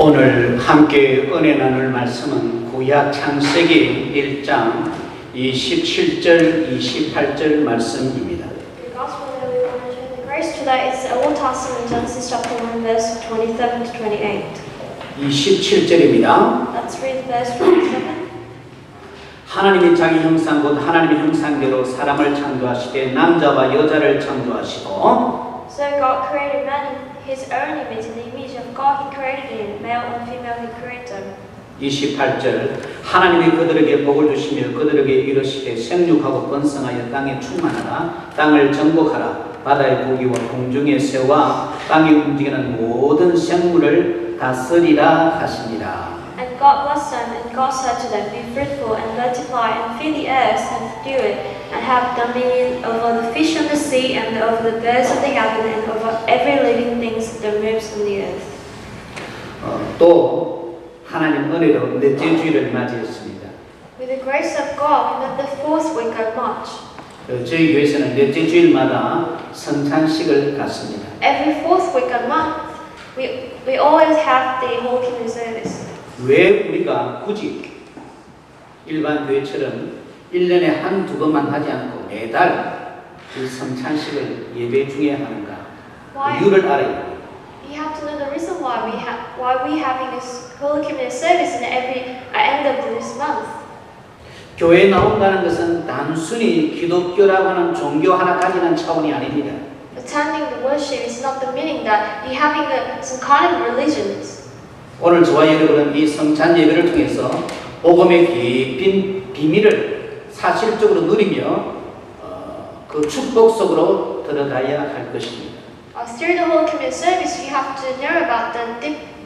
오늘 함께 은혜 나눌 말씀은 구약 창세기 1장 27절 28절 말씀입니다. The gospel that we want to share the grace today is the Old Testament, Genesis chapter 1, verse 27 to 28. 27절입니다. Let's read verse 27. 하나님이 자기 형상 곧 하나님의 형상대로 사람을 창조하시되 남자와 여자를 창조하시고 So God created man in His own image, in the image of God He created him, male and female He created them. 28절 하나님이 그들에게 복을 주시며 그들에게 이르시되 생육하고 번성하여 땅에 충만하라 땅을 정복하라 바다의 고기와 공중의 새와 땅에 움직이는 모든 생물을 다스리라 하시니라. And God blessed them, and God said to them, Be fruitful and multiply, and fill the earth and subdue it, and have dominion over the fish of the sea, and over the birds of the heaven, and over every living thing that moves on the earth. 또 하나님 은혜로 넷째 주일을 맞이했습니다. With the grace of God, we met the fourth week of March. 저희 교회에서는 넷째 주일마다 성찬식을 갖습니다. Every fourth week of month, we always have the Holy Communion service. 왜 우리가 굳이 일반 교회처럼 1년에 한두 번만 하지 않고 매달 그 성찬식을 예배 중에 하는가? Why? 이유를 알아야 합니다. You have to know the reason why we having this Holy Communion service in every end of this month. 교회에 나온다는 것은 단순히 기독교라고 하는 종교 하나 가지는 차원이 아닙니다. Attending the worship is not the meaning that you having some kind of religions. 오늘 저와 여러분은 이 성찬 예배를 통해서 복음의 깊은 비밀을 사실적으로 누리며 그 축복 속으로 들어가야 할 것입니다. Through the Holy Communion service, you have to know about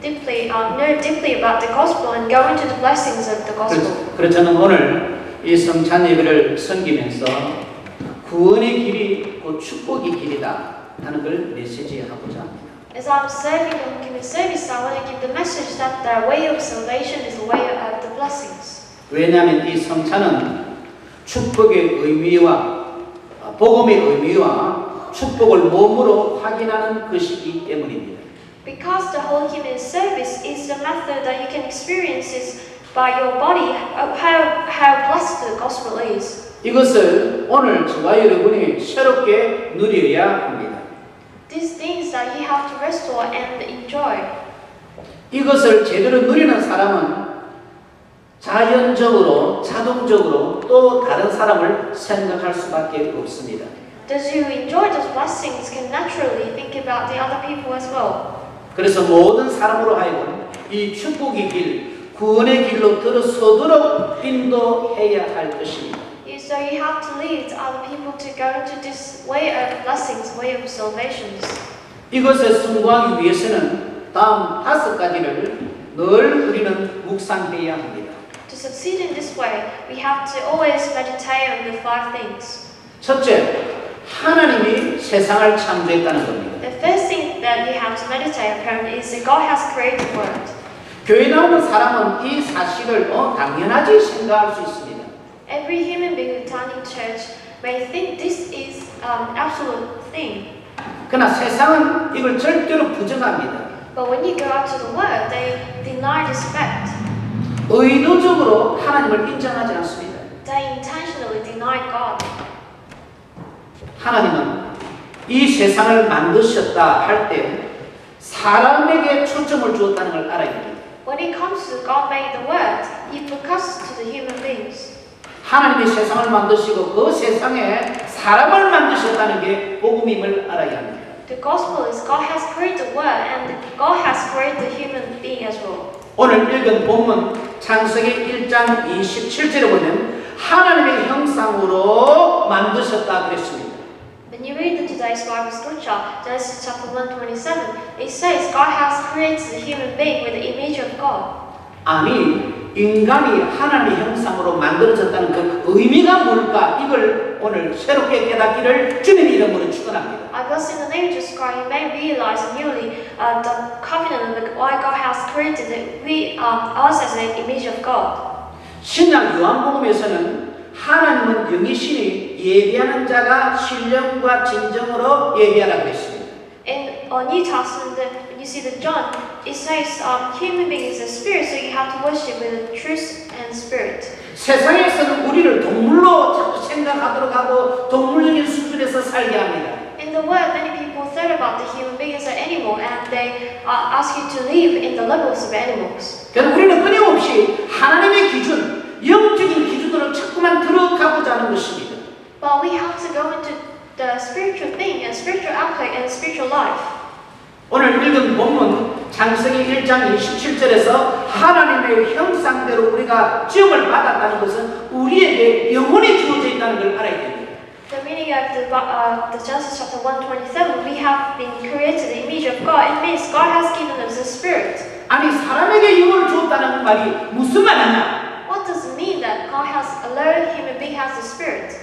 deeply about the gospel and go into the blessings of the gospel. 그래서 저는 오늘 이 성찬 예배를 섬기면서 구원의 길이 곧 축복의 길이다 하는 걸 메시지하고자 합니다. As I'm serving the Holy Communion service, I want to give the message that the way of salvation is the way of the blessings. 왜냐하면 이 성찬은 축복의 의미와 복음의 의미와 축복을 몸으로 확인하는 것이기 때문입니다. Because the Holy Communion service is the method that you can experience is by your body how blessed the gospel is. 이것을 오늘 저와 여러분이 새롭게 누려야 합니다. These things that you have to restore and enjoy. 이것을 제대로 누리는 사람은 자연적으로 자동적으로 또 다른 사람을 생각할 수밖에 없습니다. Those who enjoy those blessings can naturally think about the other people as well. 그래서 모든 사람으로 하여금 이 축복의 길, 구원의 길로 들어서도록 인도해야 할 것입니다. So you have to lead other people to go into this way of blessings, way of salvations. 이것에 성공하기 위해서는 다음 5가지를 늘 우리는 묵상해야 합니다. To succeed in this way, we have to always meditate on the 5 things. 첫째, 하나님이 세상을 창조했다는 겁니다. The first thing that you have to meditate upon is that God has created the world. 교회 나오는 사람은 이 사실을 당연하지 생각할 수 있습니다. Every human being attending church may think this is an absolute thing. 그러나 세상은 이걸 절대로 부정합니다. But when you go out to the world, they deny this fact. 의도적으로 하나님을 인정하지 않습니다. They intentionally deny God. 하나님은 이 세상을 만드셨다 할 때 사람에게 초점을 주었다는 걸 알아야 됩니다. When it comes to God made the world, He focuses to the human beings. 하나님이 세상을 만드시고 그 세상에 사람을 만드셨다는 게 복음임을 알아야 합니다. The gospel is God has created the world and God has created the human being as well. 오늘 읽은 본문 창세기 1장 27절에 보면 하나님의 형상으로 만드셨다 그랬습니다. When you read today's Bible scripture, Genesis chapter 1:27, it says God has created the human being with the image of God. 아니 인간이 하나님의 형상으로 만들어졌다는 그 의미가 뭘까? 이걸 오늘 새롭게 깨닫기를 주님 이름으로 축원합니다. I guess in the name of Jesus Christ, you may realize newly the covenant of why God has created us as an image of God. 신약 요한복음에서는 하나님은 영이시니 예비하는 자가 신령과 진정으로 예비하라 그랬습니다. In New Testament, when you see the John, it says human being is a spirit, so you have to worship with the truth and spirit. 세상에서는 우리를 동물로 자꾸 생각하도록 하고 동물적인 수준에서 살게 합니다. In the world, many people thought about the human being as an animal, and they ask you to live in the levels of animals. 그래서 우리는 끊임없이 하나님의 기준, 영적인 기준으로 자꾸만 들어가고자 하는 것입니다. But we have to go into the spiritual thing and spiritual aspect and spiritual life. 오늘 읽은 본문 창세기 1장 27절에서 하나님의 형상대로 우리가 지음을 받았다는 것은 우리에게 영혼이 주어져 있다는 걸 알아야 됩니다. The meaning of the Genesis chapter 127, we have been created in the image of God. It means God has given us a spirit. 아니 사람에게 영혼을 주었다는 말이 무슨 말이냐? What does it mean that God has allowed human being has a spirit?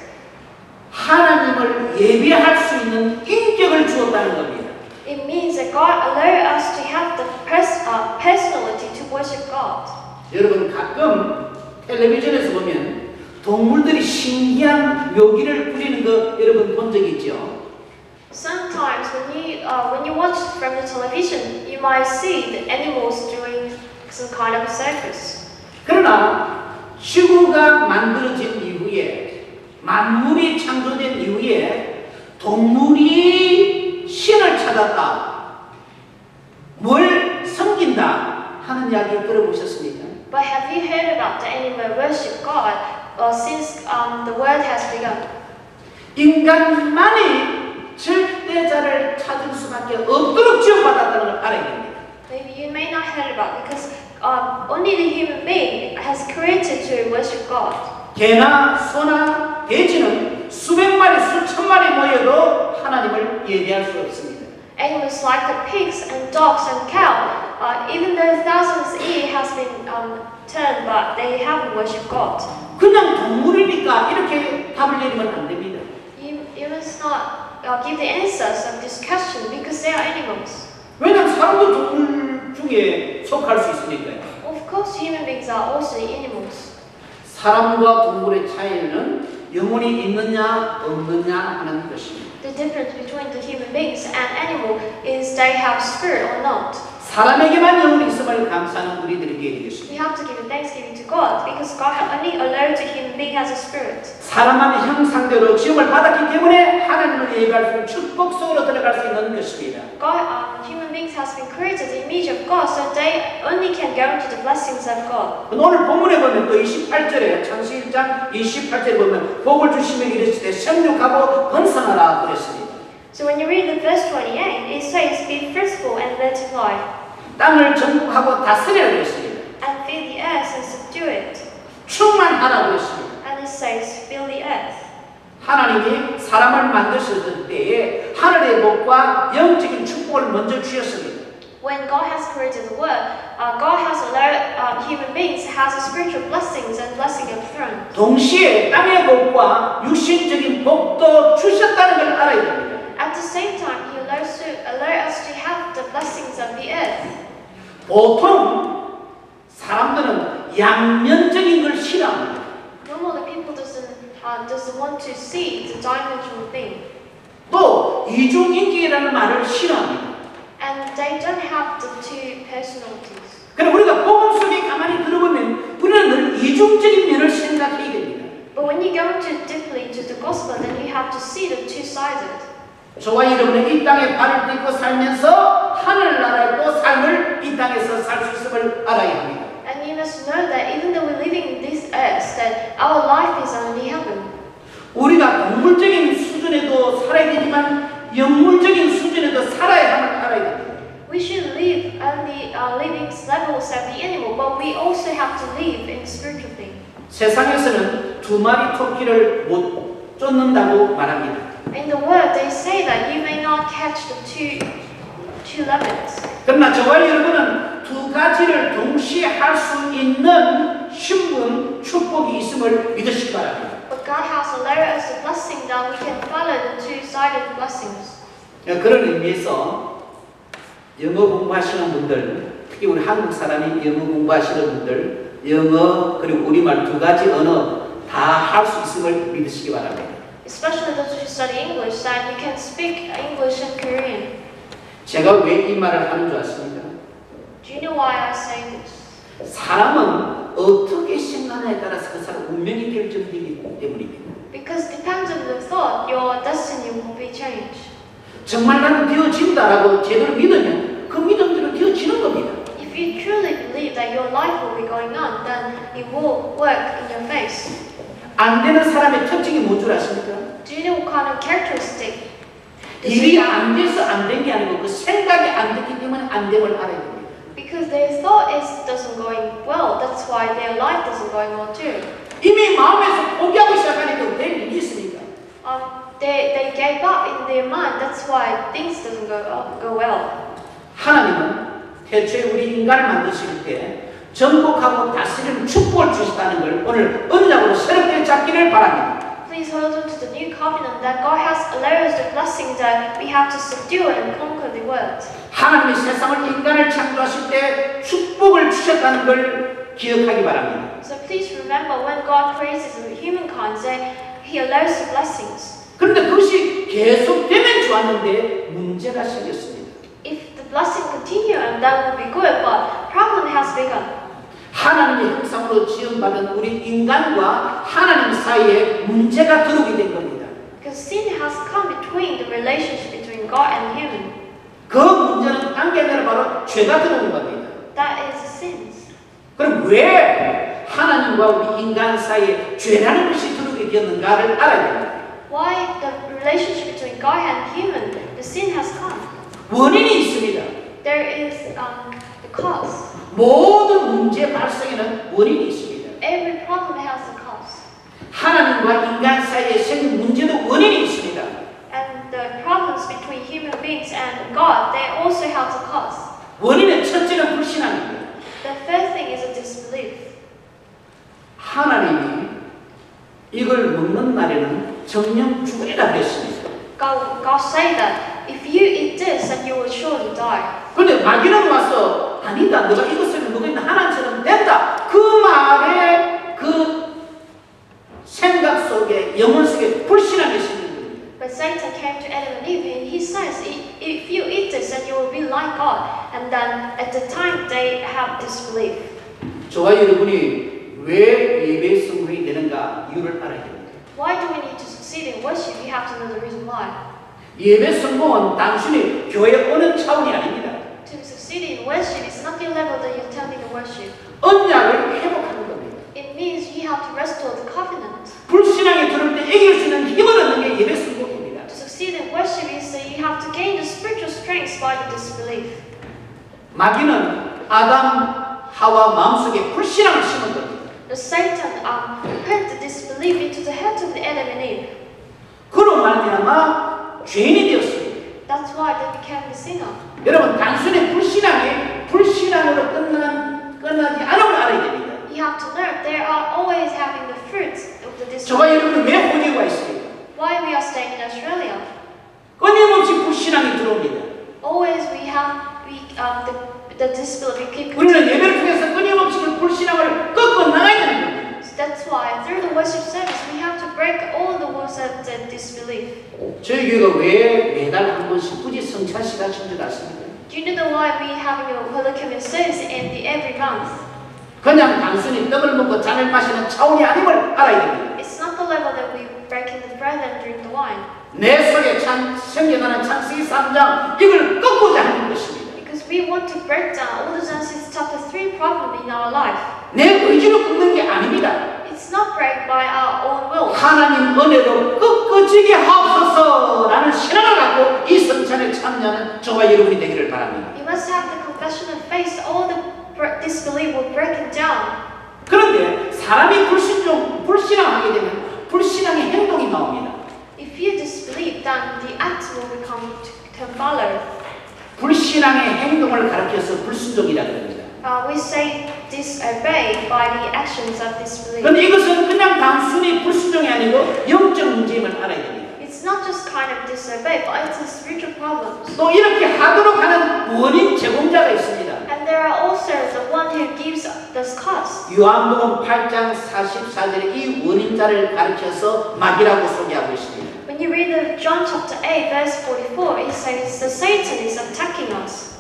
하나님을 예배할 수 있는 인격을 주었다는 겁니다. It means that God allowed us to have the personality to worship God. 여러분 가끔 텔레비전에서 보면 동물들이 신기한 묘기를 부리는 거 여러분 본 적 있죠? Sometimes when you watch from the television, you might see the animals doing some kind of circus. 그러나 지구가 만들어진 이후에 만물이 창조된 이후에 동물이 신을 찾았다. 뭘 섬긴다 하는 이야기 들어보셨습니까? But have you heard about the animal worship God since the world has begun? 인간만이 절대자를 찾을 수밖에 없도록 지원받았다는 걸 알아야 됩니다. Maybe you may not heard about because only the human being has created to worship God. 개나 소나 돼지는 수백 마리 수천 마리 모여도 하나님을 예배할 수 없습니다. Animals like the pigs and dogs and cow, even though thousands a year has been turned, but they haven't worshipped God. 그냥 동물이니까 이렇게 답을 내리면 안 됩니다. You must not give the answers of this question because they are animals. 왜냐하면 사람도 동물 중에 속할 수 있으니까요. Of course, human beings are also animals. 사람과 동물의 차이는 영혼이 있느냐 없느냐 하는 것입니다. The difference between the human beings and animal is they have spirit or not. 사람에게만 영혼이 있음을 감사하는 우리들에게 되겠습니다. We have to give a thanksgiving to God because God only allowed the human being has a spirit. 사람만 형상대로 지음을 받았기 때문에 하나님을 예배할 수 있는 축복 속으로 들어갈 수 있는 것입니다. Human beings has been created in the image of God, so they only can go into the blessings of God. 오늘 본문에 보면 또 28절에 창세기 1장 28절에 보면 복을 주시며 이르시되 생육하고 번성하라 그랬습니다. So when you read the verse 28, it says, "Be fruitful and multiply, 땅을 정복하고 다스리라 그랬습니다. and fill the earth and subdue it." 충만하라 그랬습니다. And it says, "Fill the earth." 하나님이 사람을 만드셨을 때에 하늘의 복과 영적인 축복을 먼저 주셨습니다. When God has created the world, God has allowed human beings has a spiritual blessings and blessing of throne. 동시에 땅의 복과 육신적인 복도 주셨다는 걸 알아야 됩니다. At the same time, He allows us to have the blessings of the earth. 보통 사람들은 양면적인 걸 싫어합니다. Normally, people doesn't want to see the dimensional thing, 또 이중인격이라는 말을 싫어합니다. and they don't have the two personalities. 그럼 우리가 복음 속에 가만히 들어보면 우리는 늘 이중적인 면을 생각해야 됩니다. But when you go too deeply into the gospel, then you have to see the two-sided. 저와 여러분은 이 땅에 발을 딛고 살면서 하늘나라의 또 삶을 이 땅에서 살 수 있음을 알아야 합니다. And you must know that even though we're living in this earth, that our life is only heaven. 우리가 동물적인 수준에도 살아야 되지만 영물적인 수준에도 살아야 함을 알아야 됩니다. We should live on the living levels of the animal, but we also have to live in spiritual things. 세상에서는 두 마리 토끼를 못 쫓는다고 말합니다. In the world, they say that you may not catch the two rabbits. 그러나 저와 여러분은 두 가지를 동시에 할 수 있는 신분, 축복이 있음을 믿으시기 바랍니다. But God has allowed us the blessing that we can follow the two-sided blessings. 그런 의미에서 영어 공부하시는 분들, 특히 우리 한국 사람이 영어 공부하시는 분들, 영어 그리고 우리말 두 가지 언어 다 할 수 있음을 믿으시기 바랍니다. Especially those who study English, that you can speak English and Korean. 제가 왜 이 말을 하는 줄 아십니까? Do you know why I say this? 사람은 어떻게 생각하냐에 따라서 그 사람 운명이 결정되기 때문입니다. Because depends on the thought, your destiny will be changed. 정말 나는 되어진다라고 제대로 믿으면 그 믿음대로 되어지는 겁니다. If you truly believe that your life will be going on, then it will work in your face. 안 되는 사람의 특징이 뭔 줄 아십니까? Do you know what kind of characteristic? 일이 안 돼서 안 된 게 아니고 그 생각이 안 됐기 때문에 안 됨을 알아야 됩니다. Because their thought doesn't going well, that's why their life doesn't going well too. 이미 마음에서 포기하고 시작하니까 될 일이 있으니까. They gave up in their mind, that's why things doesn't go well. 하나님은 태초에 우리 인간을 만드실 때 정복하고 다스리는 축복을 주셨다는 걸 오늘 언약으로 새롭게 잡기를 바랍니다. Please hold on to the new covenant that God has allowed us the blessing that we have to subdue and conquer the world. 하나님이 세상을 인간을 창조하실 때 축복을 주셨다는 걸 기억하기 바랍니다. So please remember when God creates humankind that He allows the blessings. 그런데 그것이 계속되면 좋았는데 문제가 생겼습니다. If the blessing continue and that will be good, but problem has begun. 하나님의 형상으로 지음받은 우리 인간과 하나님 사이에 문제가 들어오게 된 겁니다. Because sin has come between the relationship between God and human. 그 문제는 단계 내로 바로 죄가 들어온 겁니다. That is sins. 그럼 왜 하나님과 우리 인간 사이에 죄라는 것이 들어오게 되었는가를 알아야 됩니다. Why the relationship between God and human, the sin has come. 원인이 있습니다. There is the cause. 모든 문제 발생에는 원인이 있습니다. Every problem has a cause. 하나님과 인간 사이에 생긴 문제도 원인이 있습니다. And the problems between human beings and God, they also have a cause. 원인의 첫째는 불신앙입니다. The first thing is a disbelief. 하나님이 이걸 먹는 날에는 정령 죽으리라 그랬습니다. God say that if you eat this, then you will surely die. 그런데 마귀는 와서 아니다, 너가 이것을 먹으면 하나님처럼 된다. 그 말에 그 생각 속에 영혼 속에 불신함이 생긴 겁니다. But Satan came to Adam and Eve and he says, if you eat this, then you will be like God. And then at the time they have disbelief. 저와 여러분이 왜 예배 성공이 되는가 이유를 알아야 됩니다. Why do we need to succeed in worship? We have to know the reason why. 예배 성공은 단순히 교회에 오는 차원이 아닙니다. To succeed in worship is not the level that you're attending the worship. 언약을 회복하는 겁니다. It means you have to restore the covenant. 불신앙이 들어올 때 이길 수 있는 힘을 얻는 게 예배 성공입니다. To succeed in worship is that you have to gain the spiritual strength by the disbelief. 마귀는 아담 하와 마음속에 불신앙을 심은 겁니다. The Satan put the disbelief into the heads of the Adam and Eve. 그로 말미암아 죄인이 되었습니다. That's why they became the sinner. 여러분 단순히 불신앙이 불신앙으로 끝나지 않음을 알아야 됩니다. You have to know they are always having the fruits of the 저와 disbelief. 여러분은 왜 호주가 있습니까? Why we are staying in Australia? 끊임없이 불신앙이 들어옵니다. Always we have the disbelief. We keep 우리는 예배를 통해서 끊임없이 그 불신앙을 꺾어 나가야 되는 겁니다. So that's why through the worship service we have to break all the walls of the disbelief. 저희 교회가 왜 매달 한 번씩 굳이 성찬식 하신 줄 아십니까? Do you know why we having a Holy Communion service every month? 그냥 단순히 떡을 먹고 잔을 마시는 차원이 아님을 알아야 됩니다. It's not the level that we breaking the bread and drink the wine. 내 속에 생겨나는 창세기 3장 이걸 꺾고자 하는 것입니다. Because we want to break down all the Genesis chapter 3 problem in our life. 내 의지로 꺾는 게 아닙니다. It's not break by our own will. 하나님 은혜로 꺾어지게 하옵소서라는 신앙을 갖고 이 성찬에 참여하는 저와 여러분이 되기를 바랍니다. You must have the confession of faith. All the disbelief will break it down. 그런데 사람이 불신앙하게 되면 불신앙의 행동이 나옵니다. If you disbelieve, then the act will become to follow. 불신앙의 행동을 가르쳐서 불순종이라 그럽니다. We say disobey by the actions of disbelief. 그런데 이것은 그냥 단순히 불순종이 아니고 영적 문제임을 알아야 됩니다. It's not just kind of disobey, but it's a spiritual problem. 또 이렇게 하도록 하는 원인 제공자가 있습니다. And there are also the one who gives this cause. 요한복음 8장 44절에 이 원인자를 가르쳐서 마귀라고 소개하고 있습니다. When you read read the John chapter 8 verse 44, it says that Satan is attacking us.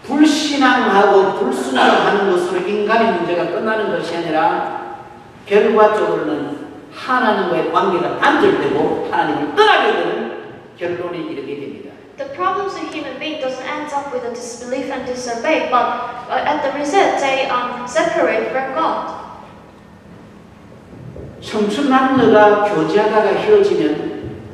불신앙하고 불순종하는 것으로 인간의 문제가 끝나는 것이 아니라 결과적으로는 하나님과의 관계가 단절되고 하나님을 떠나게 되는 결론에 이르게 됩니다. The problems of human being doesn't end up with a disbelief and disobey, but at the result they separate from God. 청춘 남녀가 교제하다가 헤어지면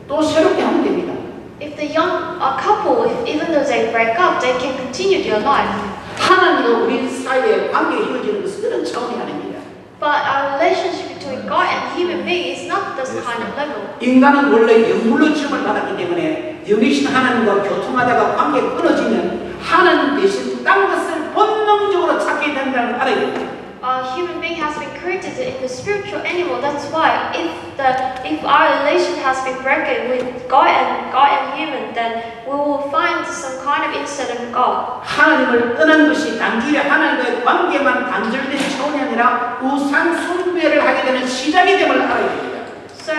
또 새롭게 하면 됩니다. If the young couple, even though they break up, they can continue their life. 하나님과 우리 사이의 관계 헤어지는 것은 그런 차원이 아닙니다. But our relationship between God and human being is not this kind of level. 인간은 원래 영물로 지음을 받았기 때문에 영이신 하나님과 교통하다가 관계가 끊어지면 하나님 대신 딴 것을 본능적으로 찾게 된다는 걸 알아야 됩니다. Human being has been created in the spiritual animal. That's why if our relation has been broken with God and human, then we will find some kind of instead of God. 하나님을 떠난 것이 단순히 하나님과의 관계만 단절된 차원이 아니라 우상 숭배를 하게 되는 시작이 됨을 알아야 됩니다. So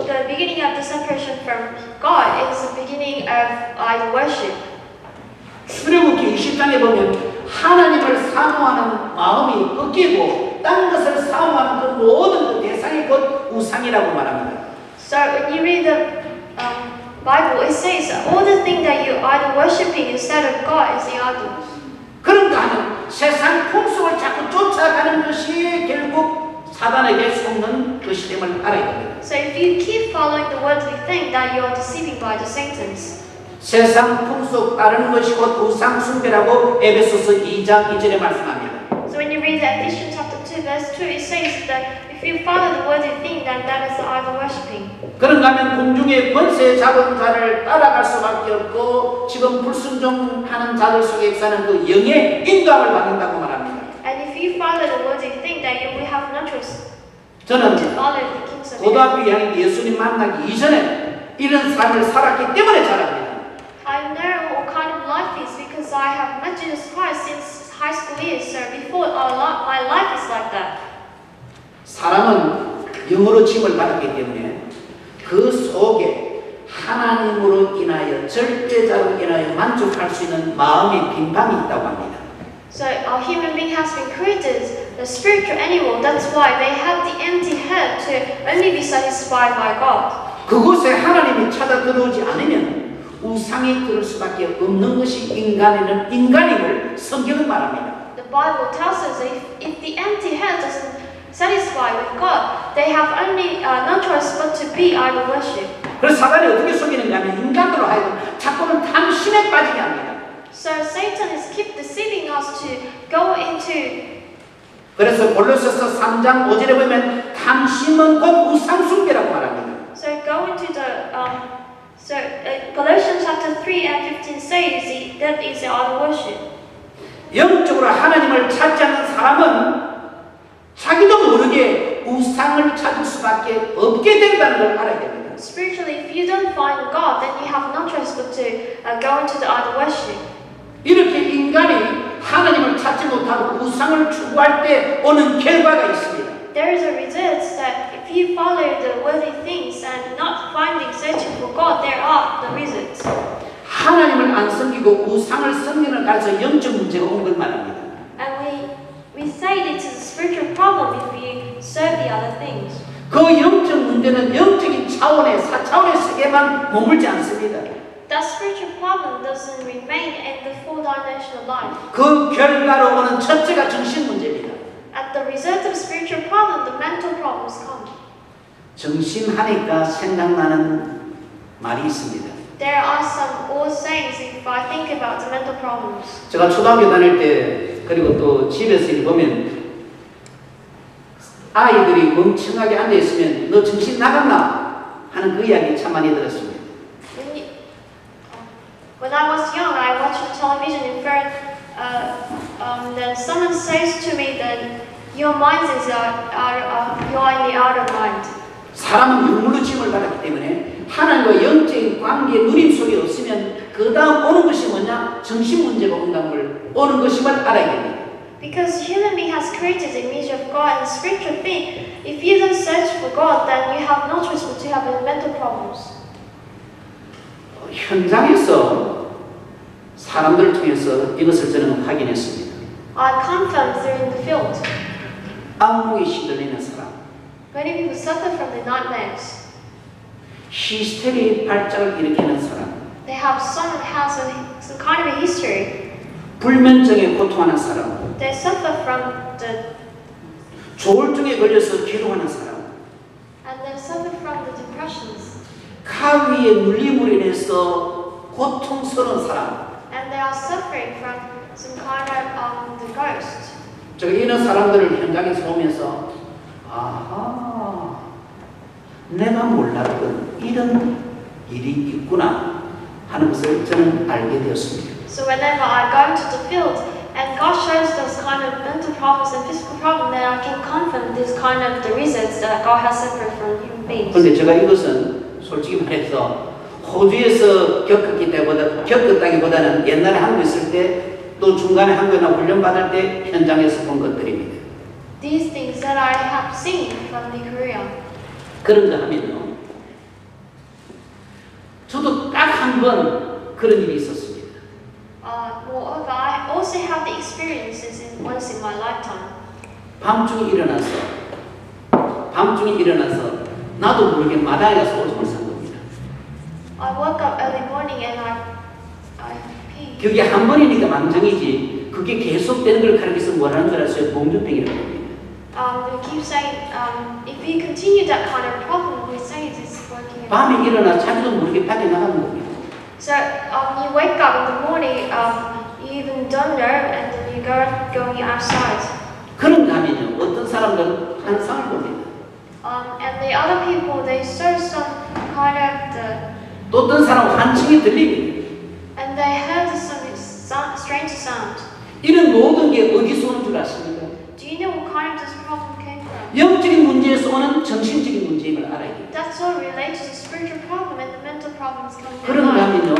the beginning of the separation from God is the beginning of idol worship. 출애굽기 20장에 보면 하나님을 사모하는 마음이 꺾이고 딴 것을 사모하는 그 모든 그 대상이 곧 우상이라고 말합니다. So when you read the Bible, it says all the things that you are worshiping instead of God is the idols. 그런가 하면 세상 풍속을 자꾸 쫓아가는 것이 결국 사단에게 속는 것이 됨을 알아야 됩니다. So if you keep following the worldly thing, that you are deceiving by the Satans. 세상 풍속 따르는 것이 곧 우상 숭배라고 에베소서 2장 2절에 말씀합니다. So when you read Ephesians chapter 2 verse 2, it says that if you follow the worldly thing, then that is idol worshipping. 그런가 하면 공중의 권세 잡은 자를 따라갈 수밖에 없고 지금 불순종하는 자들 속에 사는 그 영의 인도함을 받는다고 말합니다. And if you follow the worldly thing, then you will have no choice 저는 to follow the kings of the 고등학교 2학년 예수님 만나기 이전에 이런 삶을 살았기 때문에 잘합니다. I know what kind of life is because I have met Jesus Christ since high school years. So before my life is like that. 사람은 영으로 지음을 받았기 때문에 그 속에 하나님으로 인하여 절대자로 인하여 만족할 수 있는 마음의 빈방이 있다고 합니다. So our human being has been created the spiritual animal. That's why they have the empty head to only be satisfied by God. 그곳에 하나님이 찾아 들어오지 않으면 우상이 들을 수밖에 없는 것이 인간임을 성경은 말합니다. The Bible tells us that if the empty head doesn't satisfy with God, they have only no choice but to be idol worship. 그래서 사단이 어떻게 속이는가 하면 인간으로 하여금 자꾸는 탐심에 빠지게 합니다. So Satan is keep deceiving us to go into. 그래서 골로새서 3장 5절에 보면 탐심은 곧 우상 숭배라고 말합니다. So go into the Galatians chapter 3 and 15 says that is the idol worship. 영적으로 하나님을 찾지 않는 사람은 자기도 모르게 우상을 찾을 수밖에 없게 된다는 걸 알아야 됩니다. Spiritually, if you don't find God, then you have no choice but to go into the idol worship. 이렇게 인간이 하나님을 찾지 못하고 우상을 추구할 때 오는 결과가 있습니다. There is a result that if you follow the worldly things and not finding, searching for God, there are the results. 하나님을 안 섬기고 우상을 섬기는 가서 영적 문제가 온 걸 말합니다. And we say this is a spiritual problem if we serve the other things. 그 영적 문제는 영적인 차원의 4차원의 세계만 머물지 않습니다. That spiritual problem doesn't remain in the four-dimensional life. 그 결과로 오는 첫째가 정신 문제입니다. At the result of spiritual problem, the mental problems come. 정신하니까 생각나는 말이 있습니다. There are some old sayings if I think about the mental problems. 제가 초등학교 다닐 때 그리고 또 집에서 보면 아이들이 멍청하게 앉아 있으면 너 정신 나갔나 하는 그 이야기 참 많이 들었습니다. When I was young, I watched television in front. Then someone says to me that your mind is you are in the outer mind. 사람은 영물로 지음을 받았기 때문에 하나님과 영적인 관계 누림 속에 없으면 그 다음 오는 것이 뭐냐? 정신 문제가 온다는 걸 오는 것임을 알아야 됩니다. Because human being has created the image of God and spiritual thing. If you don't search for God, then you have no choice but to have mental problems. 현장에서 사람들을 통해서 이것을 저는 확인했습니다. I confirmed through in the field. 악몽에 시들리는 사람, Many people suffer from the nightmares. 히스테리 발작을 일으키는 사람, They have some kind of a history. 불면증에 고통하는 사람, They suffer from the 조울증에 걸려서 기도하는 사람, and they suffer from the depressions. 가위의 눌림으로 인해서 고통스러운 사람. And they are suffering from some kind of the ghost. 제가 이런 사람들을 현장에서 보면서 아하, 내가 몰랐던 이런 일이 있구나 하는 것을 저는 알게 되었습니다. So whenever I go into the field and God shows those kind of mental problems and physical problems, then I can confirm this kind of the reasons that God has separate from human beings. 그런데 제가 이것은 솔직히 말해서 호주에서 겪었다기보다는 옛날에 한국에 있을 때 또 중간에 한국이나 훈련 받을 때 현장에서 본 것들입니다. These things that I have seen from the Korea. 그런가 하면요, 저도 딱 한 번 그런 일이 있었습니다. Moreover, I also have the experiences once in my lifetime. 밤중에 일어나서 나도 모르게 마당에 가서 오줌을 산 겁니다. I woke up early morning and I peed. 그게 한 번이니까 망정이지 그게 계속되는 걸 가르쳐서 뭐라는 줄 아세요? 봉주병이라고 합니다. We keep saying, if we continue that kind of problem, we say it is working. 밤에 일어나 자기도 모르게 밖에 나가는 겁니다. So you wake up in the morning, you even don't know, and then you going outside. 그런가 하면요, 어떤 사람들은 환상을 봅니다. And the other people, they saw some kind of 또 어떤 사람은 환청이 들립니다. and they heard some strange sound. 이런 모든 게 어디서 오는 줄 아십니까? Do you know what kind of this problem came from? 영적인 문제에서 오는 정신적인 문제임을 알아야 돼요. That's all related to the spiritual problem and the mental problems coming from 그런가 life. 하면요,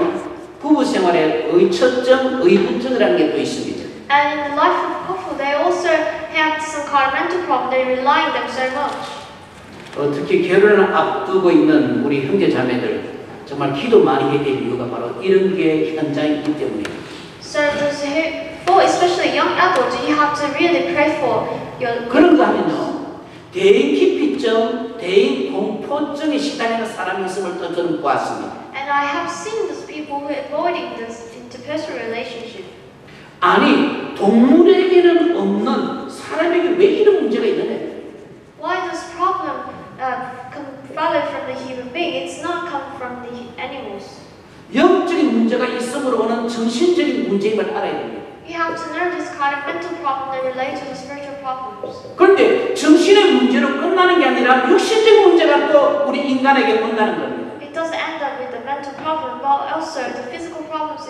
부부 생활에 의처증, 의분증이라는 게 또 있습니다. And in the life of a couple, they also have some kind of mental problem. They rely on them so much. 특히 결혼을 앞두고 있는 우리 형제 자매들 정말 기도 많이 해야 될 이유가 바로 이런 게 현장에 있기 때문입니다. So for especially young adults, you have to really pray for your. 그런가 하면요, 대인 기피증, 대인 공포증에 시달리는 사람이 있음을 또 저는 보았습니다. And I have seen those people who are avoiding this interpersonal relationship. 아니, 동물에게는 없는 사람에게 왜 이런 문제가 있느냐? Why this problem come from the human being? It's not come from the animals. 영적인 문제가 있음으로 오는 정신적인 문제임을 알아야 됩니다. You have to know this kind of mental problem that relate to the spiritual problems. 그런데 정신의 문제로 끝나는 게 아니라 육신적인 문제가 또 우리 인간에게 온다는 겁니다. It doesn't end up with the mental problem, but also the physical problems.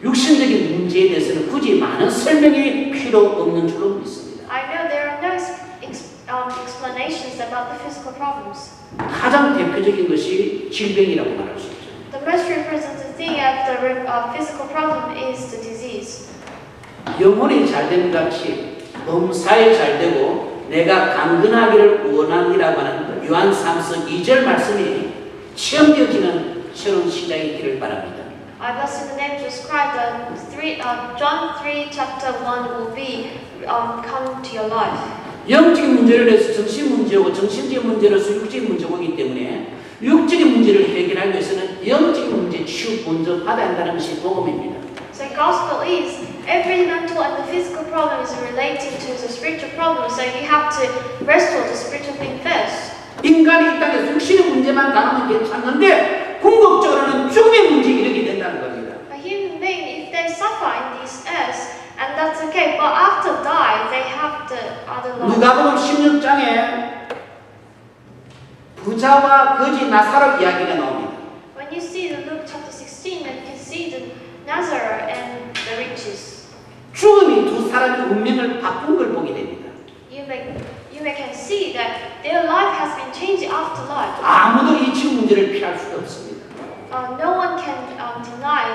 육신적인 문제에 대해서는 굳이 많은 설명이 필요 없는 줄로 믿습니다. I know there are no explanations about the physical problems. 가장 대표적인 것이 질병이라고 말할 수 있죠. The most representative thing of the physical problem is the disease. 영혼이 잘 되는 같이 범사에 잘 되고 내가 강건하기를 원하니라고 하는 요한 3서 2절 말씀이 체험되어지는 새로운 시작이 있기를 바랍니다. I bless in the name of Jesus Christ that John 3 chapter 1 will be come to your life. 영적인 문제를 해서 정신 문제고 정신적인 문제로서 육적인 문제가 오기 때문에 육적인 문제를 해결하기 위해서는 영적인 문제 치유 먼저 받아야 한다는 것이 복음입니다. So gospel is every mental and the physical problem is relating to the spiritual problem. So you have to restore the spiritual thing first. 인간이 이 땅에서 육신의 문제만 당하면 괜찮은데 궁극적으로는 죽음의 문제에 이르게 된다는 겁니다. A human being, if they suffer in this earth, and that's okay, but after die, they have the other life. 누가복음 16장에 부자와 거지 나사로 이야기가 나옵니다. When you see the Luke chapter 16, then you can see the Nazareth and the riches. 죽음이 두 사람의 운명을 바꾼 걸 보게 됩니다. You can see that their life has been changed after life. 아무도 이 죽음 문제를 피할 수가 없습니다. No one can deny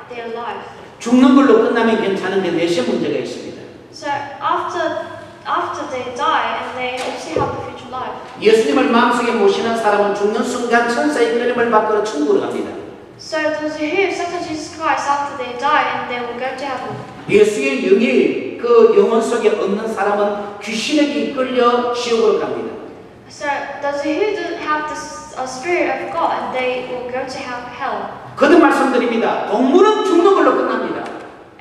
their life. 죽는 걸로 끝나면 괜찮은데 내세 문제가 있습니다. So after they die, and they also have the future life. 예수님을 마음속에 모시는 사람은 죽는 순간 천사의 끌림을 받고 천국으로 갑니다. So those who accept Jesus Christ after they die and they will go to heaven. 예수의 영이 그 영혼 속에 없는 사람은 귀신에게 이끌려 지옥으로 갑니다. So those who don't have the spirit of God, they will go to hell. 거듭 말씀드립니다. 동물은 죽는 걸로 끝납니다.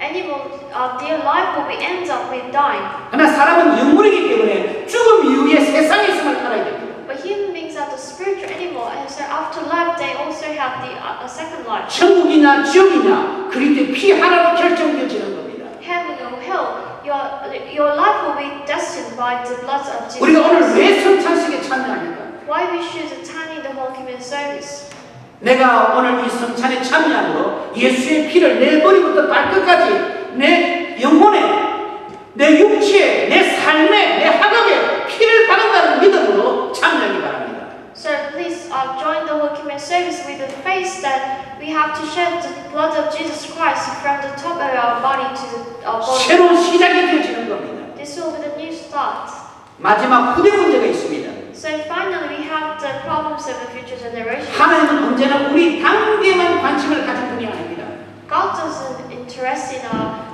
Animals, their life will be ends up with dying. 그러나 사람은 영물이기 때문에 죽음 이후에 세상에 있음을 알아야 됩니다. But human beings are the spiritual animal, and so after life, they also have the second life. 천국이냐 지옥이냐 그리스도의 피 하나로 결정되어지는 겁니다. Heaven or hell, your life will be destined by the blood of Jesus. 우리가 오늘 왜 성찬식에 참여합니까? Why we should attend the Holy Communion service? 내가 오늘 이 성찬에 참여함으로 예수의 피를 내 머리부터 발끝까지 내 영혼에 내 육체에 내 삶에 내 학업에 피를 받는다는 믿음으로 참여하기 바랍니다. So please join the Holy Communion service with the faith that we have to shed the blood of Jesus Christ from the top of our body to the body. 새로운 시작이 되어지는 겁니다. This will be the new start. 마지막 후대 문제가 있습니다. So finally, we have the problems of the future generation. 하나님은 언제나 우리 단계만 관심을 가진 분이 아닙니다. God doesn't interest in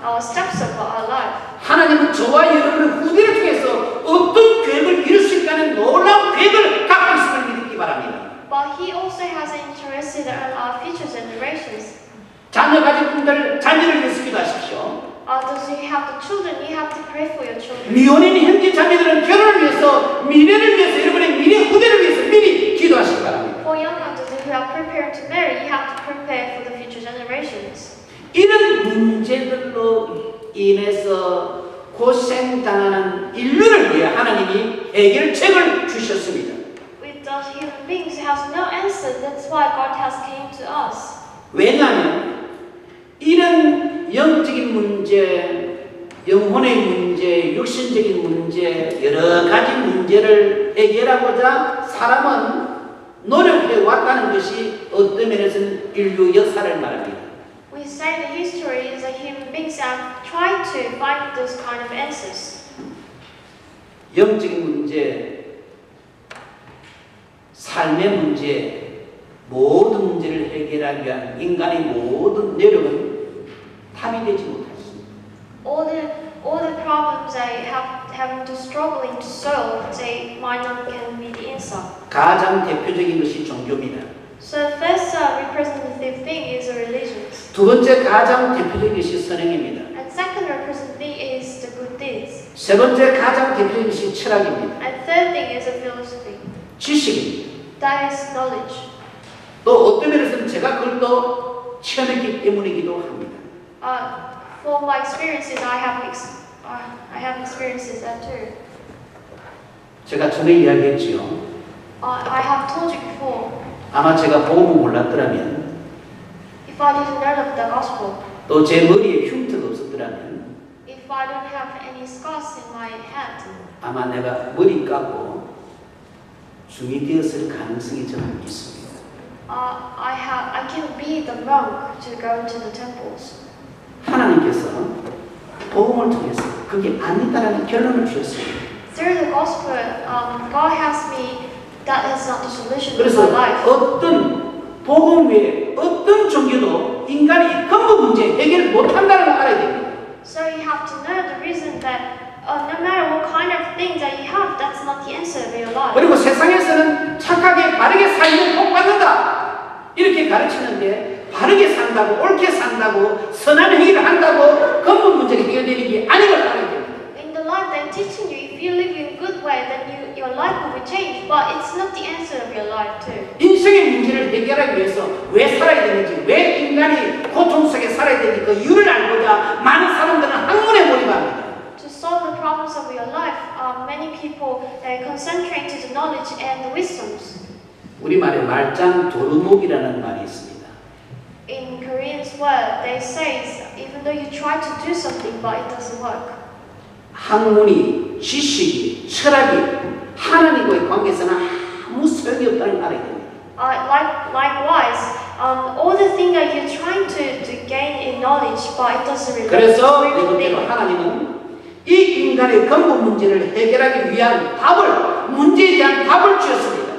our steps of our life. 하나님은 저와 여러분의 후대를 통해서 어떤 계획을 이루실까 하는 놀라운 계획을 갖고 있음을 믿기 바랍니다. But He also has an interest in our future generations. 자녀 가진 분들 자녀를 위해서 기도하십시오. Those who have the children, you have to pray for your children. 미혼인 현지 자녀들은 결혼을 위해서 미래를 위해서 여러분의 미래 후대를 위해서 미리 기도하시기 바랍니다. For young adults who are preparing to marry, you have to prepare for the future generations. 이런 문제들로 인해서 고생당하는 인류를 위해 하나님이 해결책을 주셨습니다. With those human beings who have no answer, that's why God has came to us. 왜냐하면 이런 영적인 문제, 영혼의 문제, 육신적인 문제, 여러 가지 문제를 해결하고자 사람은 노력해 왔다는 것이 어떤 면에서는 인류 역사를 말합니다. We say the history is that human beings have tried to find those kind of answers. 영적인 문제, 삶의 문제, 모든 문제를 해결하기 위한 인간의 모든 노력은 답이 되지 못했습니다. All the problems they having to struggling to solve, they might not can be the answer. 가장 대표적인 것이 종교입니다. So first representative thing is the religions, 두 번째 가장 대표적인 것이 선행입니다. and second representative thing is the good deeds, 세 번째 가장 대표적인 것이 철학입니다. and third thing is the philosophy. 지식입니다. That is knowledge. 또 어떤 면에서는 제가 그걸 또 체험했기 때문이기도 합니다. For my experiences, I have experiences that too. 제가 전에 이야기했지요. I have told you before. 아마 제가 복음을 몰랐더라면 If I didn't know of the gospel, 또 제 머리에 흉터가 없었더라면 if I don't have any scars in my head, 아마 내가 머리 깎고 중이 되었을 가능성이 저는 있습니다. I can be the monk to go into the temples. 하나님께서 복음을 통해서 그게 아니다라는 결론을 주셨습니다. Through the gospel, God has me. That is not the solution to 그래서 my life. 어떤 복음 외에 어떤 종교도 인간이 근본 문제 해결 못한다는 걸 알아야 됩니다. So you have to know the reason that no matter what kind of things that you have, that's not the answer of your life. 그리고 세상에서는 착하게 바르게 살면 복 받는다 이렇게 가르치는데 바르게 산다고 옳게 산다고 선한 행위를 한다고 근본 문제가 해결되는 게 아닌 걸 알아야 됩니다. In the life they're teaching you, if you live in a good way, then your life will be changed. But it's not the answer of your life too. 인생의 문제를 해결하기 위해서 왜 살아야 되는지, 왜 인간이 고통 속에 살아야 되는지 그 이유를 알고자 많은 사람들은 학문에 몰입합니다. To solve the problems of your life, many people concentrate to the knowledge and the wisdoms. 우리말에 말짱 도루묵이라는 말이 있습니다. In Korean's word, they say even though you try to do something, but it doesn't work. 학문이, 지식이, 철학이 하나님과의 관계에서는 아무 소용이 없다는 걸 알아야 됩니다. Likewise, all the things that you're trying to gain in knowledge, but it doesn't really. 그래서 네 번째로 하나님은 이 인간의 근본 문제를 해결하기 위한 답을, 문제에 대한 답을 주셨습니다.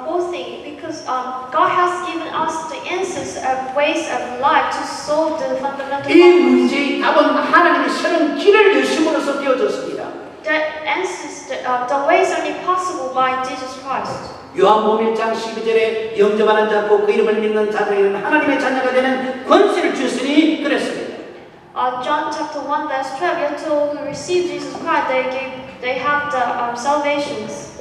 Fourth thing, because Because God has given us the answers of ways of life to solve the fundamental 이 problems. 문제의 답은 하나님의 새로운 길을 여심으로써 되어졌습니다. The answers, the ways are only possible by Jesus Christ. 요한복음 1장 12절에 영접하는 자고 그 이름을 믿는 자들에게는 하나님의 자녀가 되는 권세를 주시니 그랬습니다. John chapter 1 verse 12, you're told who receive Jesus Christ, they have the salvations.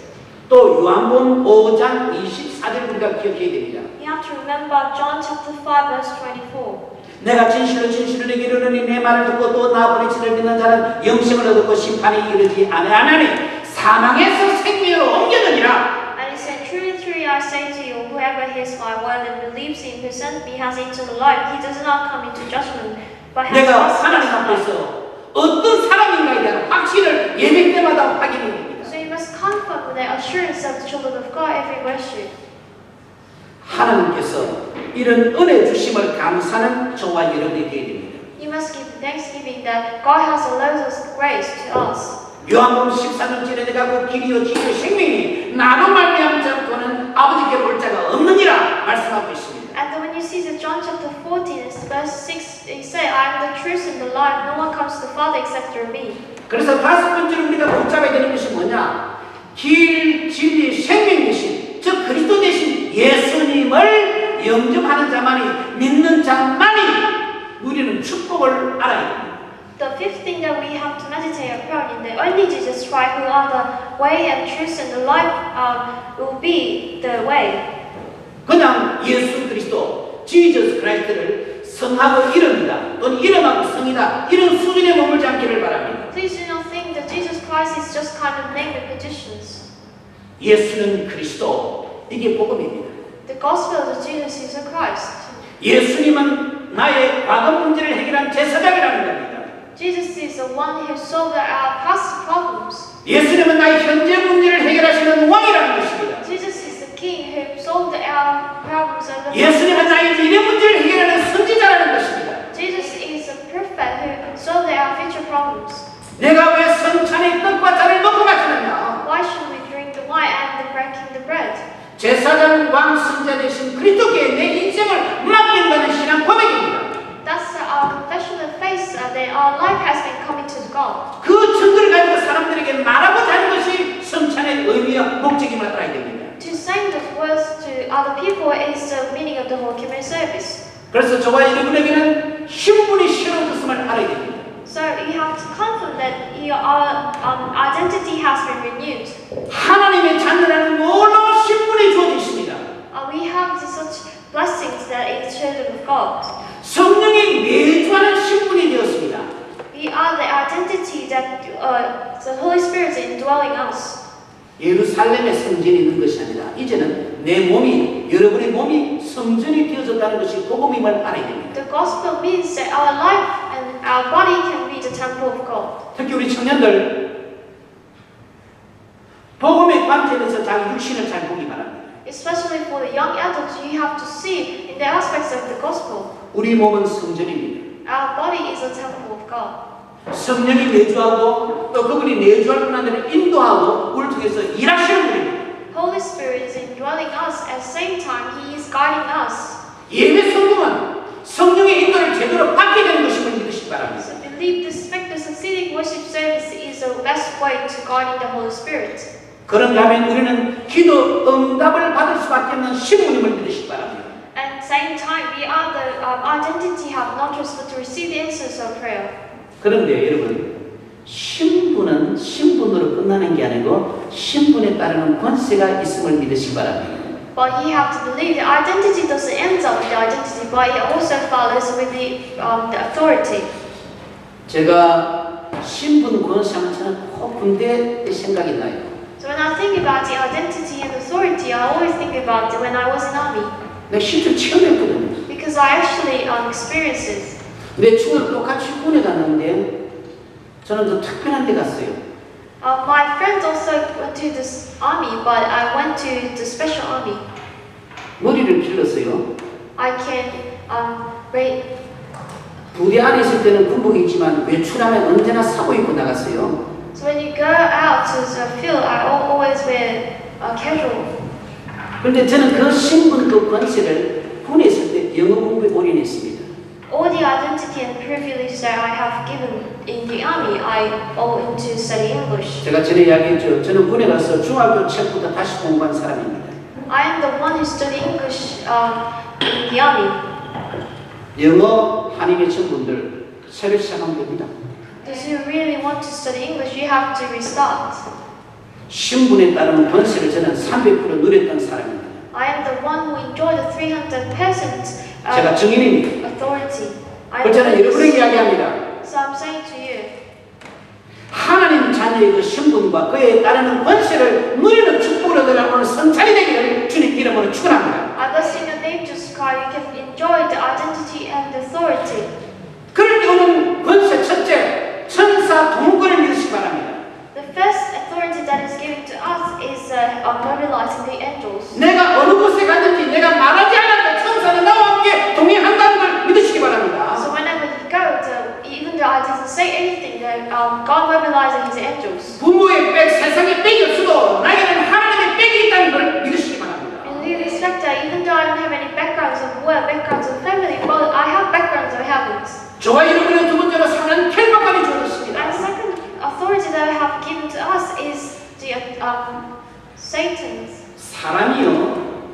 또 요한복음 5장 24절 우리가 기억해야 됩니다. You have to remember John chapter 5 verse 24. 내가 진실로 내게 이르노니 내 말을 듣고 또 나 보낸 이를 믿는 자는 영생을 얻고 심판이 이르지 아니하나니 사망에서 생명으로 옮겨느니라. And he said, truly, truly, I say to you, whoever hears my word and believes him who sent me has eternal life. He does not come into judgment, but has 내가 passed 하나님 into life. 앞에서 어떤 사람인가에 대한 확신을 예배 때마다 확인해야 됩니다. So you must confirm with the assurance of the children of God every worship. 하나님께서 이런 은혜 주심을 감사하는 저와 여러분이 되어야 됩니다. You must give thanksgiving that God has allowed us grace to us. 요한복음 14절에 내가 그 길이요 진리요 생명이 나로 말미암지 않고는 아버지께로 올 자가 없느니라 말씀하고 있습니다. And when you see the John chapter 14, verse 6, he said, I am the truth and the life. No one comes to the Father except through me. 그래서 다섯 번째로 우리가 붙잡아야 되는 것이 뭐냐? 길, 진리, 생명 대신 즉 그리스도 대신 예수님을 영접하는 자만이 믿는 자만이 누리는 축복을 알아야 됩니다. The fifth thing that we have to meditate upon in the only Jesus Christ, who are the way and truth and the life, will be the way. 그냥 예수 그리스도, 지저스 크라이스트를 성하고 이름이다 또는 이름하고 성이다 이런 수준에 머물지 않기를 바랍니다. Please do not think that Jesus Christ is just kind of name and petitions. 예수는 그리스도, 이게 복음입니다. The gospel of Jesus is a Christ. 예수님은 나의 과거 문제를 해결한 제사장이라는 겁니다. Jesus is the one who solved our past problems. 예수님은 나의 현재 문제를 해결하시는 왕이라는 것입니다. Jesus is the King who solved our problems. 예수님은 나의 미래 문제를 해결하는 선지자라는 것입니다. Jesus is a prophet who solved our future problems. 내가 왜 성찬의 떡과 잔을 먹고 마시느냐? Why should we drink the wine and the breaking the bread? 제사장 왕 선지자 되신 그리스도께 내 인생을 맡긴다는 신앙 고백입니다. That's our confession of faith that our life has been coming to God. 그 증거를 가지고 사람들에게 말하고자 하는 것이 성찬의 의미와 목적임을 알아야 됩니다. To say those words to other people is the meaning of the whole community service. 그래서 저와 여러분에게는 신분이 새로워졌음을 알아야 됩니다. So you have to confirm that your identity has been renewed. 하나님의 자녀라는 놀라운 신분이 주어져 있습니다. We have such blessings that is children of God. 성령이 내주하는 신분이 되었습니다. We are the identity that the Holy Spirit is indwelling us. 예루살렘에 성전이 있는 것이 아니라 이제는 내 몸이 여러분의 몸이 성전이 되어졌다는 것이 복음임을 알아야 됩니다. The gospel means that our life and our body can be the temple of God. 특히 우리 청년들 복음의 관점에서 자기 육신을 잘 보기 바랍니다. Especially for the young adults, you have to see in the aspects of the gospel. 우리 몸은 성전입니다. Our body is a temple of God. 성령이 내주하고 또 그분이 내주할 분들을 인도하고 우리를 통해서 일하시는 분입니다. Holy Spirit is indwelling us at the same time He is guiding us. 예배 성공은 성령의 인도를 제대로 받게 되는 것임을 믿으시기 바랍니다. So believe the succeeding worship service is the best way to guiding the Holy Spirit. 그런가 하면 우리는 기도 응답을 받을 수밖에 없는 신분임을 믿으시기 바랍니다. At the same time, we are the identity have not just but to receive the answers of prayer. 그런데 여러분 신분은 신분으로 끝나는 게 아니고 신분에 따르는 권세가 있음을 믿으시기 바랍니다. But you have to believe the identity doesn't end up with the identity, but it also follows with the authority. 제가 신분 권세하면 저는 꼭 군대 생각이 나요. So when I think about the identity and authority, I always think about it when I was in army. 내가 실제로 체험했거든요. Because I actually experienced it. 내 친구들 똑같이 군에 갔는데 저는 더 특별한 데 갔어요. My friends also went to this army, but I went to the special army. 머리를 길렀어요. I can 부대 안에 있을 때는 군복이 있지만 외출하면 언제나 사고 입고 나갔어요. So when you go out to the field, I always wear casual. 그런데 저는 그 신분, 그 권세를 군에 있을 때 영어 공부에 올인했습니다. All the identity and privilege that I have given in the army, I owe into study English. 제가 전에 이야기했죠. 저는 군에 가서 중학교 책부터 다시 공부한 사람입니다. I am the one who studied English in the army. 영어 한인의 청분들 새로 시작하면 됩니다. Those who really want to study English, you have to restart. 신분에 따른 권세를 저는 300% 누렸던 사람입니다. I am the one who enjoyed the 300% 제가 증인입니다. authority. I 그래서 저는 여러분에게 am 이야기합니다. So I'm saying to you, 하나님 자녀의 그 신분과 그에 따르는 권세를 누리는 축복으로 들어가는 성찬이 되기를 주님 이름으로 축원합니다. I bless in your name, Jesus Christ. You can enjoy the identity and authority. 그럴 때 오는 권세 첫째, 천사 동물권을 믿으시기 바랍니다. The first authority that is given to us is mobilizing the angels. 내가 어느 곳에 가든지 내가 말하지 않아도 천사는 나와 함께 동행한다는 걸 믿으시기 바랍니다. So whenever you go, even though I didn't say anything, that God mobilizing His angels. 부모의 백, 세상에 빽이 없어도 나에게는 하나님의 빽이 있다는 걸 믿으시기 바랍니다. In the respect that even though I don't have any backgrounds of work, backgrounds of family, but I have backgrounds of heavens. 저와 여러분의 두 번째로 사는 켈박감이 주어졌습니다. And second authority that I have given to us is the Satan's. 사람이요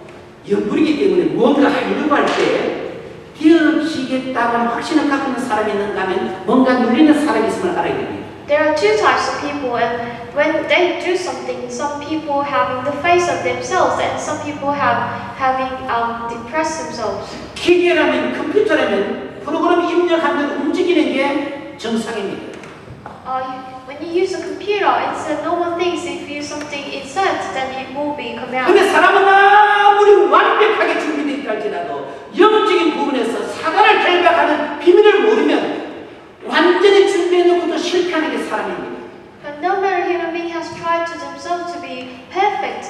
영불이기 때문에 무언가 하려고 할 때 되어지겠다고 확신을 갖고 있는 사람이 있는가 하면 뭔가 눌리는 사람이 있음을 알아야 됩니다. There are two types of people, and when they do something, some people having the face of themselves, and some people having depressed themselves. 기계라면 컴퓨터라면 프로그램 입력한 대로 움직이는 게 정상입니다. When you use a computer, it's a normal thing. So if you use something insert, then it will be come out. 근데 사람은 아무리 완벽하게 준비되어 있다 할지라도 영적인 부분에서 사단을 결박하는 비밀을 모르면 완전히 준비해놓고도 실패하는 게 사람입니다. But no matter human being has tried to themselves to be perfect,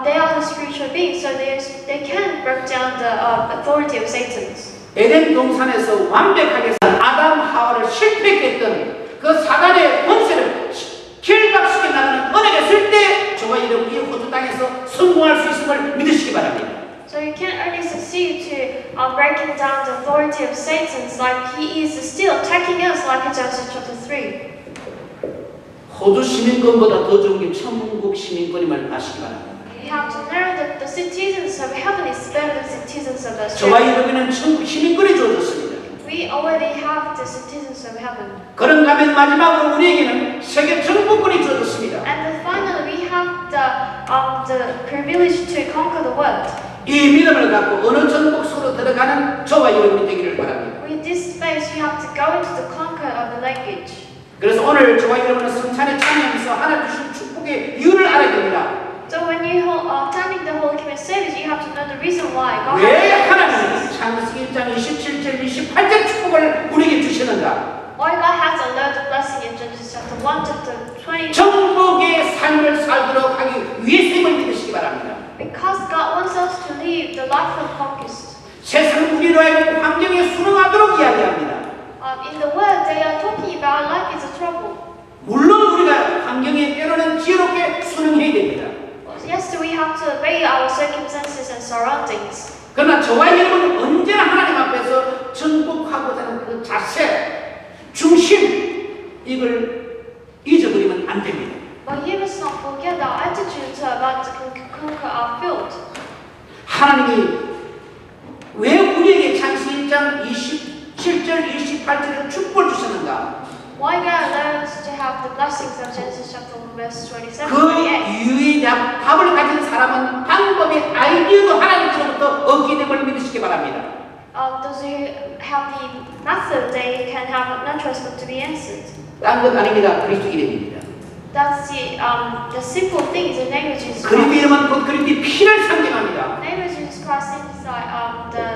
they are the spiritual beings, so they can break down the authority of Satan's. 에덴 동산에서 완벽하게 산 아담 하와를 실패했게 했던 그 사단의 권세를 결박시켜 나가는 은혜가 있을 때 저와 여러분이 호주 땅에서 성공할 수 있음을 믿으시기 바랍니다. So you can only succeed to breaking down the authority of Satan's, like he is still attacking us, like in Genesis chapter 3. 호주 시민권보다 더 좋은 게 천국 시민권임을 아시기 바랍니다. You have to know that the citizens of heaven is better than citizens of earth. 저와 여러분은 천국 시민권이 주어졌습니다. We already have the citizens of heaven. 그런가 하면 마지막으로 우리에게는 세계 정복권이 주어졌습니다. And then finally, we have the privilege to conquer the world. 이 믿음을 갖고 어느 정복 속으로 들어가는 저와 여러분이 되기를 바랍니다. With this faith, you have to go into the conquer of the language. 그래서 오늘 저와 여러분은 성찬에 참여하면서 하나님 주신 축복의 이유를 알아야 됩니다. So when you are attending the Holy Communion service, you have to know the reason why God 왜 has 하나님이 창세기 1장 27절 28절 축복을 우리에게 주시는가? why God has allowed the blessing in Genesis chapter 1 chapter 20. 정복의 삶을 살도록 하기 위해서임을 믿으시기 바랍니다. Because God wants us to live the life of conquest. 세상 우리로 하여금 환경에 순응하도록 이야기합니다. In the world, they are talking about life is a trouble. 물론 우리가 환경에 때로는 지혜롭게 순응해야 됩니다. Yes, we have to obey our circumstances and surroundings. 그러나 저와 여러분은 언제나 하나님 앞에서 정복하고자 하는 그 자세, 중심 이걸 잊어버리면 안 됩니다. But you must not forget our attitude about to conquer our field. 하나님이 왜 우리에게 창세기 1장 27절 28절을 축복을 주셨는가? Why God allows us to have the blessings of Genesis chapter 1 verse 27, 그 28? 이유의 답을 가진 사람은 방법의 아이디어도 하나님께로부터 얻게 됨을 믿으시기 바랍니다. Those who have the method, they can have no choice but to be answered. 딴 것 아닙니다. 그리스도 이름입니다. That's the simple thing is the name of Jesus 그리스도 Christ. 이름은 곧 그리스도의 피를 상징합니다. The name of Jesus Christ is like the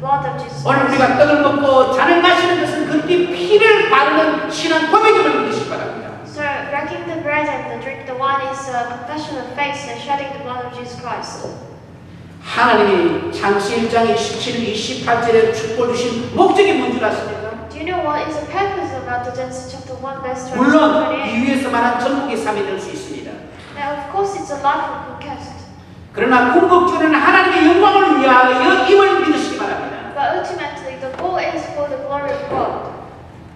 blood of Jesus 오늘 Christ. 우리가 떡을 먹고 잔을 마시는 것은 그리스도의 피를 바르는 신앙 고백임을 믿으시기 바랍니다. So breaking the bread and the drink the wine is a confession of faith and shedding the blood of Jesus Christ. 하나님이 창세기 1장 27, 28절에 축복을 주신 목적이 뭔지 아십니까? Do you know what is the purpose about the Genesis chapter 1 verse 27? 물론 이 위에서 말한 전복의 삶이 될 수 있습니다. Now, of course, it's a life of conquest. 그러나 궁극적으로는 하나님의 영광을 위하여 임을 믿으시기 바랍니다. But ultimately, the goal is for the glory of God.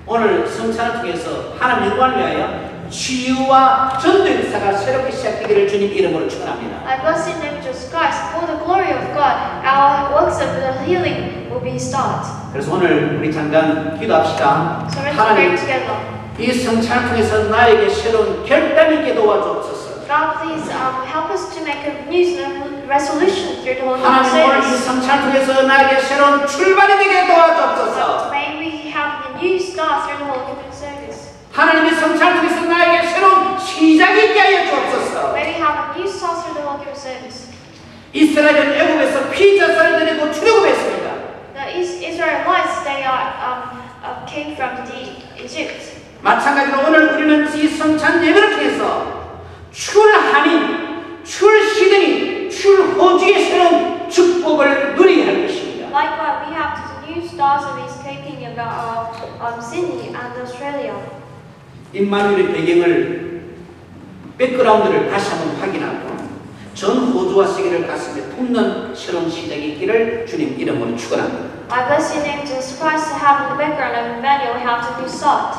오늘 성찬을 통해서 하나님 영광을 위하여 치유와 전도 역사가 새롭게 시작되기를 주님 이름으로 축원합니다. I bless in the name of Jesus Christ. For the glory of God, our works of the healing will be started. 그래서 오늘 우리 잠깐 기도합시다. So let's pray 하나님, together. 이 성찬을 통해서 나에게 새로운 결단 있게 도와주옵소서. God, please help us to make a new resolution through the Holy 하나님 오늘 이 Spirit. 성찬을 통해서 나에게 새로운 출발이 되게 도와주옵소서. May we have a new start through the Holy Communion service. 하나님의 성찬을 통해서 나에게 새로운 시작이 있게 하여 주옵소서. May we have a new start through the Holy Communion service. 이스라엘은 애굽에서 피자살을 드리고 출애굽했습니다. The Israelites, they came from the Egypt. 마찬가지로 오늘 우리는 이 성찬 예배를 통해서 출한인, 출시드니, 출호주의 새로운 축복을 누리게 할 것입니다. Likewise, we have the new stars of escaping about Sydney and Australia. 임마누엘의 배경을 백그라운드를 다시 한번 확인하고 전 호주와 세계를 가슴에 품는 새로운 시작이 있기를 주님 이름으로 축원합니다. I bless your name, Jesus Christ, to have in the background of Emmanuel how to be sought.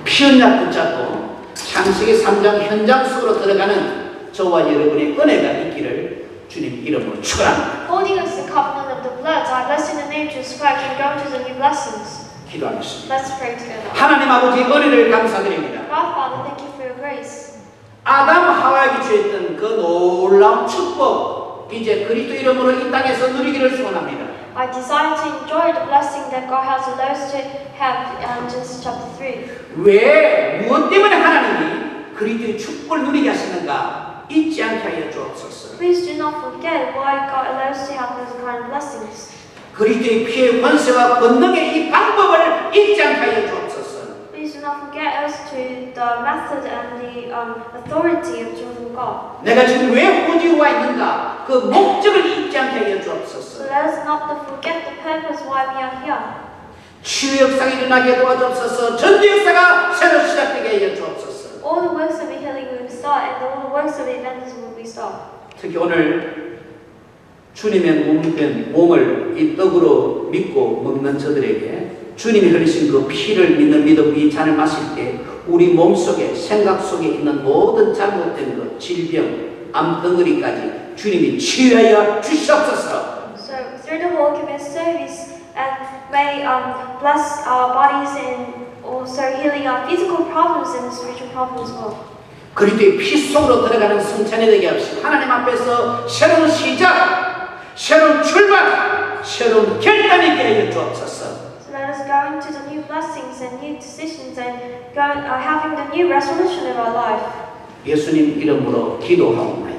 피언약 붙잡고 창세기 3장 현장 속으로 들어가는 저와 여러분의 은혜가 있기를 주님 이름으로 축원합니다. Holding us the covenant of the blood, I bless in the name of Jesus Christ and go to the new blessings. 기도하겠습니다. Let's pray together. 하나님 아버지 은혜를 감사드립니다. God, Father, thank you for your grace. 아담 하와에게 주었던 그 놀라운 축복 이제 그리스도 이름으로 이 땅에서 누리기를 소원합니다. I desire to enjoy the blessing that God has allowed us to have in Genesis chapter 3. 왜 무엇 때문에 하나님이 그리스도의 축복을 누리게 하시는가 잊지 않게 하여 주옵소서. Please do not forget why God allows us to have those kind of blessings. 그리스도의 피의 권세와 권능의 이 방법을 잊지 않게 하여 주옵소서. Please do not forget us to the method and the authority of children of God. 내가 지금 왜 호주에 와 있는가 그 목적을 잊지 않게 하여 So 주옵소서. let us not forget the purpose why we are here. 치유 역사가 일어나게 도와주옵소서. 전도 역사가 새로 시작되게 하여 주옵소서. All the works of the healing will start and all the works of the evangelism will be started. 특히 오늘 주님의 몸을 이 떡으로 믿고 먹는 저들에게 주님이 흘리신 그 피를 믿는 믿음 이 잔을 마실 때 우리 몸속에 생각 속에 있는 모든 잘못된 것, 질병, 암덩어리까지 주님이 치유하여 주시옵소서. So through the Holy Communion service and may bless our bodies and also healing our physical problems and spiritual problems as well. 그리스도의 피 속으로 들어가는 성찬이 되게 합시다. 하나님 앞에서 새로운 시작, 새로운 출발, 새로운 결단이 있게 하여 주옵소서. So let us go into the new blessings and new decisions and go having the new resolution of our life. 예수님 이름으로 기도하옵나이다.